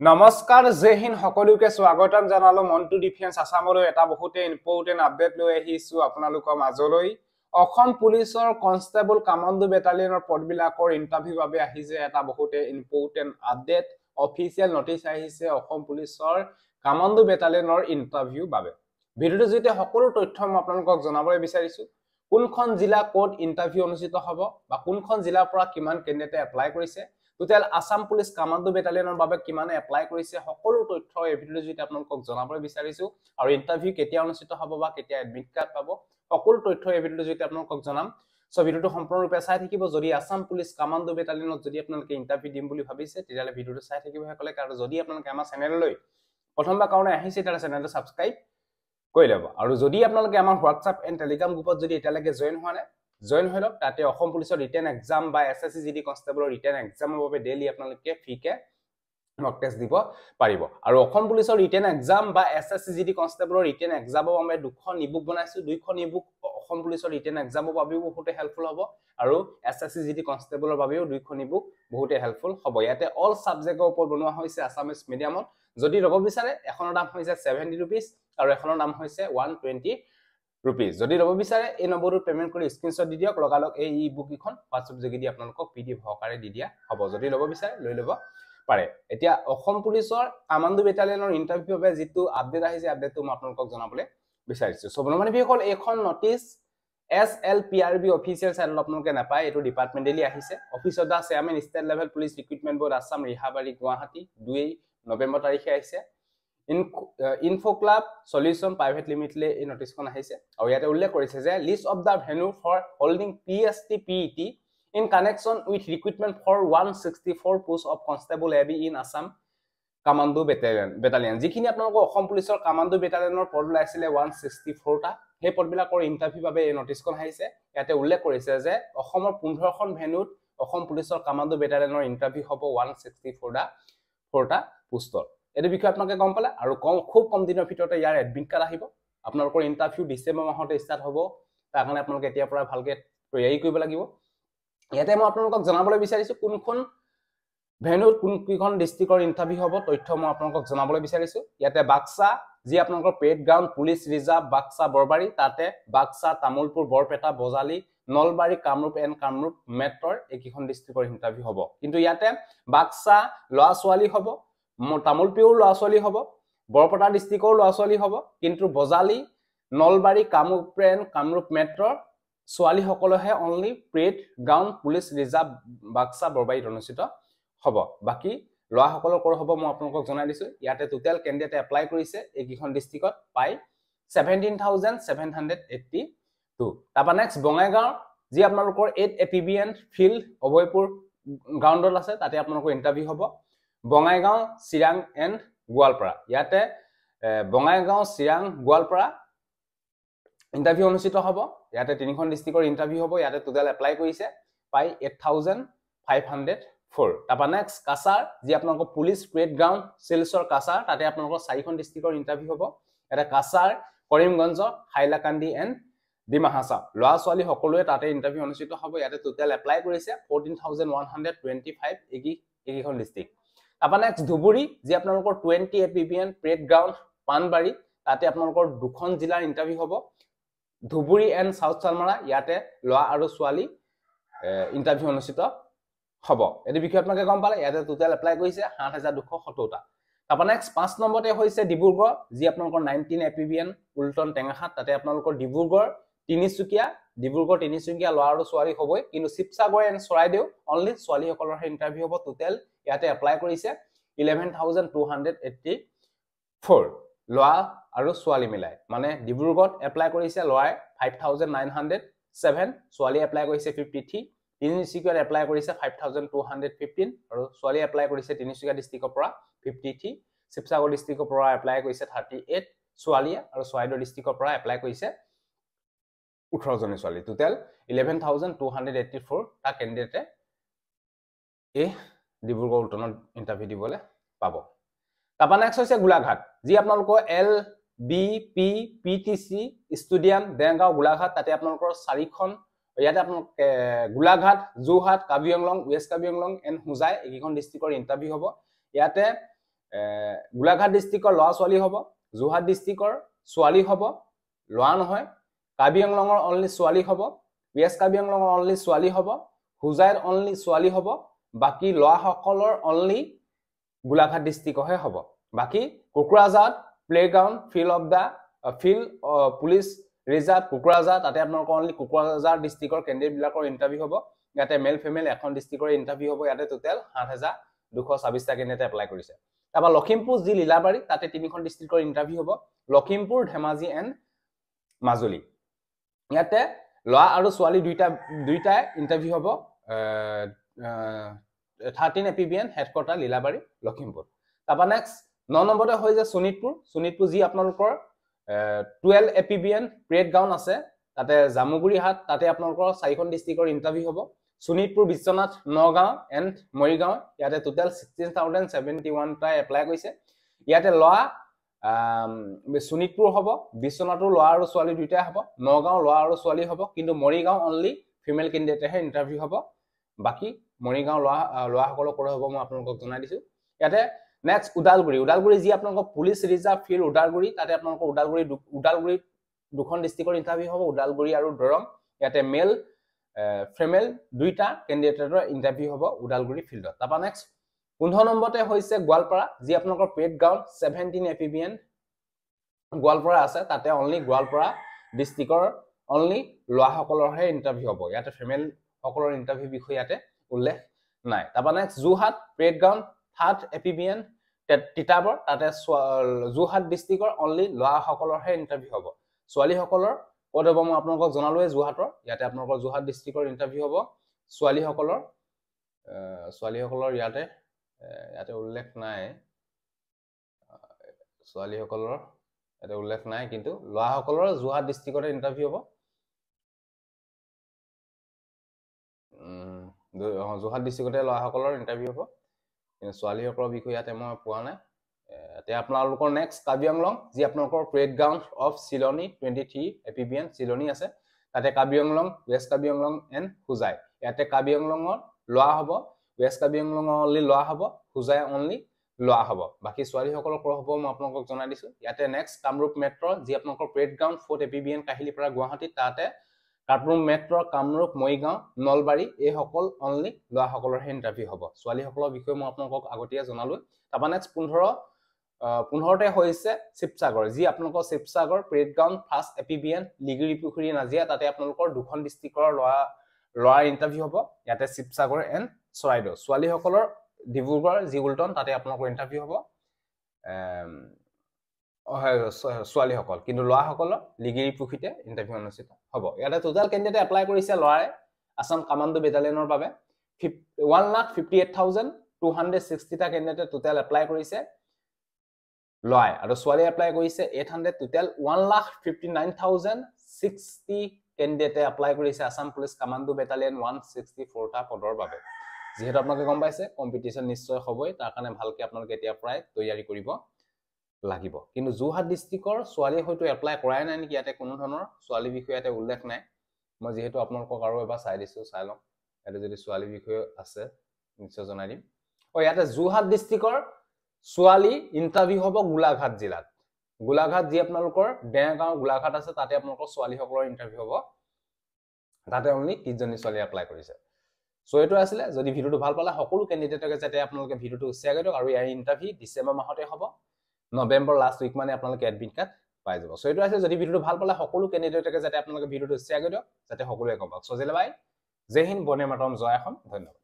নমস্কাৰ জয় হিন্দ সকলোকে স্বাগতম জনালো মন্টু ডিফেন্স আসামলৈ এটা বহুতে ইম্পৰ্টেন্ট আপডেট লৈ আহিছো আপোনালোকৰ মাজলৈ অসম পুলিচৰ কনষ্টেবল কামাণ্ডো বেটালিয়নৰ পদবিলাকৰ ইন্টাৰভিউ বাবে আহিছে এটা বহুতে ইম্পৰ্টেন্ট আপডেট অফিচিয়েল নোটিছ আহিছে অসম পুলিচৰ কামাণ্ডো বেটালিয়নৰ ইন্টাৰভিউ বাবে ভিডিওটো যেতে সকলো তথ্য মই আপোনালোকক জনাবলৈ বিচাৰিছো কোনখন জিলা কোড ইন্টাৰভিউ অনুষ্ঠিত হ'ব বা কোনখন জিলাৰ পৰা কিমান কেন্ডিডেটে এপ্লাই কৰিছে Total Assam Police Commando Battalion বাবে কিমানে এপ্লাই কৰিছে সকলো তথ্য এই ভিডিওৰ জৰিয়তে আপোনালোকক জনাবলৈ বিচাৰিছো আৰু ইন্টাৰভিউ কেতিয়া অনুষ্ঠিত হ'ব বা কেতিয়া এডমিট কাৰ্ড পাব সকলো তথ্য এই ভিডিওৰ জৰিয়তে আপোনালোকক জনাম সো ভিডিওটো সম্পূৰ্ণৰূপে চাই থাকিব যদি আসাম পুলিচ কামাণ্ডো বেটালিয়নত যদি আপোনালোকে ইন্টাৰভিউ দিম বুলি ভাবিছে তেতিয়ালে ভিডিওটো চাই থাকিব হেকলে কাৰণ যদি আপোনালোকে আমাৰ চেনেললৈ প্ৰথমবাৰ কাৰণে আহিছে তেতিয়ালে চেনেলটো সাবস্ক্ৰাইব কৰি ল'ব আৰু যদি আপোনালোকে আমাৰ WhatsApp এণ্ড Telegram গ্ৰুপত যদি এতিয়ালৈকে জয়েন হোৱা নাই জয়েন হলক তাতে অসম পুলিচৰ ৰিটেন এক্সাম বা এসএসসি জিডি কনষ্টেবলৰ ৰিটেন এক্সামৰ বাবে ডেইলি আপোনালোকে ফ্ৰীকে মক টেষ্ট দিব পাৰিব আৰু অসম পুলিচৰ ৰিটেন এক্সাম বা এসএসসি জিডি কনষ্টেবলৰ ৰিটেন এক্সামৰ বাবে দুখন ইবুক বনাইছো দুইখন ইবুক অসম পুলিচৰ ৰিটেন এক্সামৰ বাবেও বহুতে হেল্পফুল হ'ব আৰু এসএসসি জিডি কনষ্টেবলৰ বাবেও দুইখন ইবুক বহুতে হেল্পফুল হ'ব ইয়াতে অল সাবজেক্টৰ ওপৰত বনোৱা হৈছে আসামিজ মিডিয়ামত যদি ল'ব বিচাৰে এখনৰ দাম হৈছে 70 रुपीस আৰু এখনৰ দাম হৈছে 120 रुपीस যদি ল'ব বিচাৰে এই নম্বৰটো পেমেন্ট কৰি স্ক্ৰিনশ্বট দি দিয়ক লগালক এই ই-বুক ইখন WhatsApp যোগেদি আপোনালোকক PDF সহকাৰে দি দিয়া হ'ব যদি ল'ব বিচাৰে লৈ ল'ব পাৰে এতিয়া অসম পুলিচৰ কামাণ্ডো বেটালিয়নৰ ইন্টাৰভিউ বাবে যেটো আপডেট আহিছে আপডেটটো মই আপোনালোকক জনাবলৈ বিচাৰিছো সো বনমানি বিকল এখন নোটিছ SLPRB অফিচিয়েল সাইটত আপোনালোকে নাপায় এটো ডিপাৰ্টমেন্টেলি আহিছে office of the chairman state level police recruitment board Assam Rehabari Guwahati 2 November তাৰিখে আহিছে Info Club Solution Private Limited এই নোটিছখন আহিছে আৰু ইয়াতে উল্লেখ কৰিছে যে list of the venue for holding PST PET in connection with recruitment for 164 posts of constable AB in Assam Commando Battalion যিখিনি আপোনালোকৰ অসম পুলিচৰ কামাণ্ডো বেটালিয়নৰ পদ লাইছিলে 164 টা সেই পদবিলাকৰ ইন্টাৰভিউ বাবে এই নোটিছখন আহিছে ইয়াতে উল্লেখ কৰিছে যে অসমৰ 15খন ভেনুত অসম পুলিচৰ কামাণ্ডো বেটালিয়নৰ ইন্টাৰভিউ হ'ব 164 টা পোষ্টৰ এটো বিষয় আপোনালোকে গম পালে আৰু খুব কম দিনৰ ভিতৰতে ইয়াৰ এডমিট কাৰ্ড আহিব আপোনালোকৰ ইন্টাৰভিউ ডিসেম্বৰ মাহতে ষ্টাৰ্ট হ'ব তাৰ কাৰণে আপোনালোকে এতিয়া পৰা ভালকে তৈয়াৰী কৰিব লাগিব ইয়াতে মই আপোনালোকক জনাবলৈ বিচাৰিছো কোনখন ভেনুত কোনখন ডিস্ট্ৰিক্টৰ ইন্টাৰভিউ হ'ব তথ্য মই আপোনালোকক জনাবলৈ বিচাৰিছো ইয়াতে বাক্সা যি আপোনালোকৰ parade ground police reserve Baksa Borbari তাতে বাক্সা তামুলপুৰ বৰপেটা বজালি নলবাৰী কামৰূপ এণ্ড কামৰূপ মেট্ৰৰ এইকেইখন ডিস্ট্ৰিক্টৰ ইন্টাৰভিউ হ'ব কিন্তু ইয়াতে বাক্সা লৱাছোৱালী হ'ব তামুলপুৰ লৱাছোৱালী হ'ব বৰপেটা ডিস্ট্ৰিক্টৰ লৱাছোৱালী হ'ব কিন্তু বজালি নলবাৰী কামৰূপ এণ্ড কামৰূপ মেট্ৰৰ ছোৱালী সকলহে only parade ground police reserve Baksa বৰবাৰীত অনুষ্ঠিত হ'ব বাকি লৱা সকলৰ কৰ হ'ব মই আপোনালোকক জনাই দিছো ইয়াতে টোটাল ক্যান্ডিডেট এপ্লাই কৰিছে এইকেইখন ডিস্ট্ৰিক্টত পাই 17782 তাৰপা নেক্সট বঙাইগাঁও যি আপোনালোকৰ 8 APBN ফিল্ড অভয়পুৰ গ্ৰাউণ্ডত আছে তাতে আপোনালোকৰ ইন্টাৰভিউ হ'ব বঙাইগাঁও চিৰাং এণ্ড গোৱালপাৰা ইয়াতে বঙাইগাঁও চিৰাং গোৱালপাৰা ইন্টাৰভিউ অনুষ্ঠিত হ'ব ইয়াতে তিনিখন ডিস্ট্ৰিক্টৰ ইন্টাৰভিউ হ'ব ইয়াতে টোটাল এপ্লাই কৰিছে পাই 8504 তাৰপা নেক্সট কাছাৰ যি আপোনালোকৰ পুলিচ পেড গ্ৰাউণ্ড সিলচৰ কাছাৰ তাতে আপোনালোকৰ 4খন ডিস্ট্ৰিক্টৰ ইন্টাৰভিউ হ'ব এটা কাছাৰ কৰিমগঞ্জ হাইলাকান্দি এণ্ড ডিমা হাছাও লৱাছোৱালী সকলোৱে তাতে ইন্টাৰভিউ অনুষ্ঠিত হ'ব ইয়াতে টোটাল এপ্লাই কৰিছে 14125 এইকেইখন ডিস্ট্ৰিক্ট তাৰপা নেক্সট ধুবুৰী যি আপোনালোকৰ 20 APBN পেড গ্ৰাউণ্ড পানবাৰী তাতে আপোনালোকৰ দুখন জিলাৰ ইন্টাৰভিউ হ'ব ধুবুৰী এণ্ড সাউথ চালমাৰা ইয়াতে লৱা আৰু ছোৱালী ইন্টাৰভিউ অনুষ্ঠিত হ'ব এটো বিষয় আপোনালোকে গম পালে ইয়াতে টোটাল এপ্লাই কৰিছে 7270 টা তাৰপা নেক্সট 5 নম্বৰতে হৈছে ডিব্ৰুগড় যি আপোনালোকৰ 19 APBN উল্টন টেঙাহাট তাতে আপোনালোকৰ ডিব্ৰুগড় তিনিচুকীয়া লৱা আৰু ছোৱালী হ'বই কিন্তু শিৱসাগৰ এণ্ড চৰাইদেউ অনলি ছোৱালী সকলৰ ইন্টাৰভিউ হ'ব টোটাল ইয়াতে এপ্লাই কৰিছে 11284 লৱা আৰু ছোৱালী মিলাই মানে ডিব্ৰুগড়ত এপ্লাই কৰিছে লৱাই 5907 ছোৱালী এপ্লাই কৰিছে 53 তিনিচুকীয়াত এপ্লাই কৰিছে 5215 আৰু ছোৱালী এপ্লাই কৰিছে তিনিচুকীয়া ডিস্ট্ৰিক্টৰ পৰা 53 শিৱসাগৰ ডিস্ট্ৰিক্টৰ পৰা এপ্লাই কৰিছে 38 ছোৱালী আৰু চৰাইদেউ ডিস্ট্ৰিক্টৰ পৰা এপ্লাই কৰিছে 18 জনী ছোৱালী টোটাল 11284 টা ক্যান্ডিডেটে এই ডিব্ৰুগড় উল্টনত ইন্টাৰভিউ দিবলৈ পাব তাৰপা নেক্সট হৈছে গোলাঘাট যি আপোনালোকৰ LBPPTC ষ্টেডিয়াম দেংগাঁও গোলাঘাট তাতে আপোনালোকৰ 4খন ইয়াতে আপোনালোক গোলাঘাট যোৰহাট কাৰ্বি আংলং ৱেষ্ট কাৰ্বি আংলং এণ্ড হুজাই এইকেইখন ডিস্ট্ৰিক্টৰ ইন্টাৰভিউ হ'ব ইয়াতে গোলাঘাট ডিষ্ট্ৰিক্টৰ ল'ৰা ছোৱালী হ'ব যোৰহাট ডিষ্ট্ৰিক্টৰ ছোৱালী হ'ব ল'ৰা নহয় কাৰ্বি আংলঙৰ অনলি ছোৱালী হ'ব ৱেষ্ট কাৰ্বি আংলঙৰ অনলি ছোৱালী হ'ব হুজাইৰ অনলি ছোৱালী হ'ব বাকি ল'ৰাসকলৰ অনলি গোলাঘাট ডিষ্ট্ৰিক্টহে হ'ব বাকি কোকৰাঝাৰত playground field police reserve Kokrajhar তাতে আপোনালোকৰ অনলি কোকৰাঝাৰ ডিষ্ট্ৰিক্টৰ কেণ্ডিডেট বিলাকৰ ইণ্টাৰভিউ হ'ব ইয়াতে মেল ফিমেল এখন ডিষ্ট্ৰিক্টৰ ইণ্টাৰভিউ হ'ব ইয়াতে টোটেল ৭,২২৬টা কেণ্ডিডেটে এপ্লাই কৰিছে তাৰপৰা লখিমপুৰ যি লীলাবাৰী তাতে ৩খন ডিষ্ট্ৰিক্টৰ ইণ্টাৰভিউ হ'ব লখিমপুৰ ধেমাজি এণ্ড মাজুলী ইয়াতে ল'ৰা আৰু ছোৱালী দুইটাই ইণ্টাৰভিউ হ'ব 13 APBN হেডকোৱাৰ্টাৰ লীলাবাৰী লখিমপুৰ তাৰপৰা নেক্সট 9 নম্বৰতে হৈ যে শোণিতপুৰ যি আপোনালোকৰ 12 APBN প্ৰেড গ্ৰাউণ্ড আছে তাতে জামুগুৰিহাট তাতে আপোনালোকৰ 4খন ডিষ্ট্ৰিক্টৰ ইণ্টাৰভিউ হ'ব শোণিতপুৰ বিশ্বনাথ নগাঁও এণ্ড মৰিগাঁও ইয়াতে টোটেল 16,071টা এপ্লাই কৰিছে ইয়াতে ল'ৰা শোণিতপুৰ হ'ব বিশ্বনাথৰ ল'ৰা আৰু ছোৱালী দুইটাই হ'ব নগাঁও ল'ৰা আৰু ছোৱালী হ'ব কিন্তু মৰিগাঁও অনলি ফিমেল কেণ্ডিডেটেহে ইণ্টাৰভিউ হ'ব বাকি মৰিগাঁও ল'ৰাসকলক কৰা হ'ব মই আপোনালোকক জনাই দিছোঁ ইয়াতে নেক্সট ওদালগুৰি যি আপোনালোকৰ পুলিচ ৰিজাৰ্ভ ফিল্ড ওদালগুৰি তাতে আপোনালোকৰ ওদালগুৰি দুখন ডিষ্ট্ৰিক্টৰ ইণ্টাৰভিউ হ'ব ওদালগুৰি আৰু দৰং ইয়াতে মেল ফিমেল দুইটা কেণ্ডিডেটৰ ইণ্টাৰভিউ হ'ব ওদালগুৰি ফিল্ডত তাৰপৰা নেক্সট 15 নম্বৰতে হৈছে গোৱালপাৰা যি আপোনালোকৰ প্ৰেড গ্ৰাউণ্ড 17 APBN গোৱালপাৰা আছে তাতে অনলি গোৱালপাৰা ডিষ্ট্ৰিক্টৰ অনলি ল'ৰাসকলৰহে ইণ্টাৰভিউ হ'ব ইয়াতে ফিমেল সকলৰ ইণ্টাৰভিউ বিষয়ে ইয়াতে উল্লেখ নাই তাৰপৰা next Jorhat parade ground 3rd APBN Titabar তাতে যোৰহাট ডিষ্ট্ৰিক্টৰ অনলি ল'ৰাসকলৰহে ইণ্টাৰভিউ হ'ব ছোৱালীসকলৰ ক'ত হ'ব মই আপোনালোকক জনালোৱে যোৰহাটৰ ইয়াতে আপোনালোকৰ যোৰহাট ডিষ্ট্ৰিক্টৰ ইণ্টাৰভিউ হ'ব ছোৱালীসকলৰ ইয়াতে উল্লেখ নাই ছোৱালীসকলৰ ইয়াতে উল্লেখ নাই কিন্তু ল'ৰাসকলৰ যোৰহাট ডিষ্ট্ৰিক্টতে ইণ্টাৰভিউ হ'ব যোৰহাট ডিষ্ট্ৰিক্টতে ল'ৰাসকলৰ ইণ্টাৰভিউ হ'ব কিন্তু ছোৱালীসকলৰ বিষয়ে ইয়াতে মই পোৱা নাই এতিয়া আপোনালোকৰ নেক্সট কাৰ্বি আংলং যি আপোনালোকৰ প্ৰেড গ্ৰাউণ্ড অফ চিলনী 23 APBN চিলনী আছে তাতে কাৰ্বি আংলং ৱেষ্ট কাৰ্বি আংলং এণ্ড হুজাই ইয়াতে কাৰ্বি আংলঙৰ ল'ৰা হ'ব ৱেষ্ট কাৰ্বি আংলঙৰ অনলি ল'ৰা হ'ব হুজাই অনলি ল'ৰা হ'ব বাকি ছোৱালীসকলৰ পৰা হ'ব মই আপোনালোকক জনাই দিছোঁ ইয়াতে নেক্সট কামৰূপ মেট্ৰ' যি আপোনালোকৰ parade ground 4th APBN Kahilipara Guwahati তাতে কামৰূপ মেট্ৰ' কামৰূপ মৰিগাঁও নলবাৰী এইসকল অনলি ল'ৰাসকলৰহে ইণ্টাৰভিউ হ'ব ছোৱালীসকলৰ বিষয়ে মই আপোনালোকক আগতীয়া জনালোঁ তাৰপৰা নেক্সট 15তে হৈছে শিৱসাগৰ যি আপোনালোকৰ Sivasagar parade ground 1st APBN লিগিৰি পুখুৰী নাজিয়া তাতে আপোনালোকৰ দুখন ডিষ্ট্ৰিক্টৰ ল'ৰাৰ ইণ্টাৰভিউ হ'ব ইয়াতে শিৱসাগৰ এণ্ড চৰাইদেউ ছোৱালীসকলৰ ডিব্ৰুগড় জিউলটন তাতে আপোনালোকৰ ইণ্টাৰভিউ হ'ব ছোৱালীসকল কিন্তু ল'ৰাসকলৰ লিগিৰি পুখুৰীতে ইণ্টাৰভিউ অনুষ্ঠিত হ'ব ইয়াতে টোটেল কেণ্ডিডেটে এপ্লাই কৰিছে ল'ৰাই আছাম কামাণ্ডো বেটালিয়নৰ বাবে 1,58,260টা কেণ্ডিডেটে টোটেল এপ্লাই কৰিছে ল'ৰাই আৰু ছোৱালী এপ্লাই কৰিছে 800 টোটেল 1,59,060 কেণ্ডিডেটে এপ্লাই কৰিছে আছাম পুলিচ কামাণ্ডো বেটালিয়ন 164টা পদৰ বাবে যিহেতু আপোনালোকে গম পাইছে কম্পিটিশ্যন নিশ্চয় হ'বই তাৰ কাৰণে ভালকৈ আপোনালোকে এতিয়া প্ৰায় তৈয়াৰী কৰিব লাগিব কিন্তু যোৰহাট ডিষ্ট্ৰিক্টৰ ছোৱালী হয়তো এপ্লাই কৰাই নাই নেকি ইয়াতে কোনো ধৰণৰ ছোৱালী বিষয়ে ইয়াতে উল্লেখ নাই মই যিহেতু আপোনালোকক আৰু এবাৰ চাই দিছোঁ চাই লওঁ ইয়াতে যদি ছোৱালী বিষয়ে আছে নিশ্চয় জনাই দিম ইয়াতে যোৰহাট ডিষ্ট্ৰিক্টৰ ছোৱালী ইণ্টাৰভিউ হ'ব গোলাঘাট জিলাত গোলাঘাট যি আপোনালোকৰ ডেৰগাঁও গোলাঘাট আছে তাতে আপোনালোকৰ ছোৱালীসকলৰ ইণ্টাৰভিউ হ'ব তাতে অনলি 30জনী ছোৱালী এপ্লাই কৰিছে সো এইটো আছিলে যদি ভিডিওটো ভাল পালে সকলো কেণ্ডিডেটকে যাতে আপোনালোকে ভিডিওটো শ্বেয়াৰ কৰি দিয়ক আৰু ইয়াৰ ইণ্টাৰভিউ ডিসেম্বৰ মাহতে হ'ব নৱেম্বৰ লাষ্ট উইক মানে আপোনালোকে এডমিট কাৰ্ড পাই যাব সো এইটো আছে যদি ভিডিওটো ভাল পালে সকলো কেণ্ডিডেটকে যাতে আপোনালোকে ভিডিওটো শ্বেয়াৰ কৰি দিয়ক যাতে সকলোৱে গম পাওক সো জেলে বাই জয় হিন্দ বন্দে মাতৰম জয় অসম ধন্যবাদ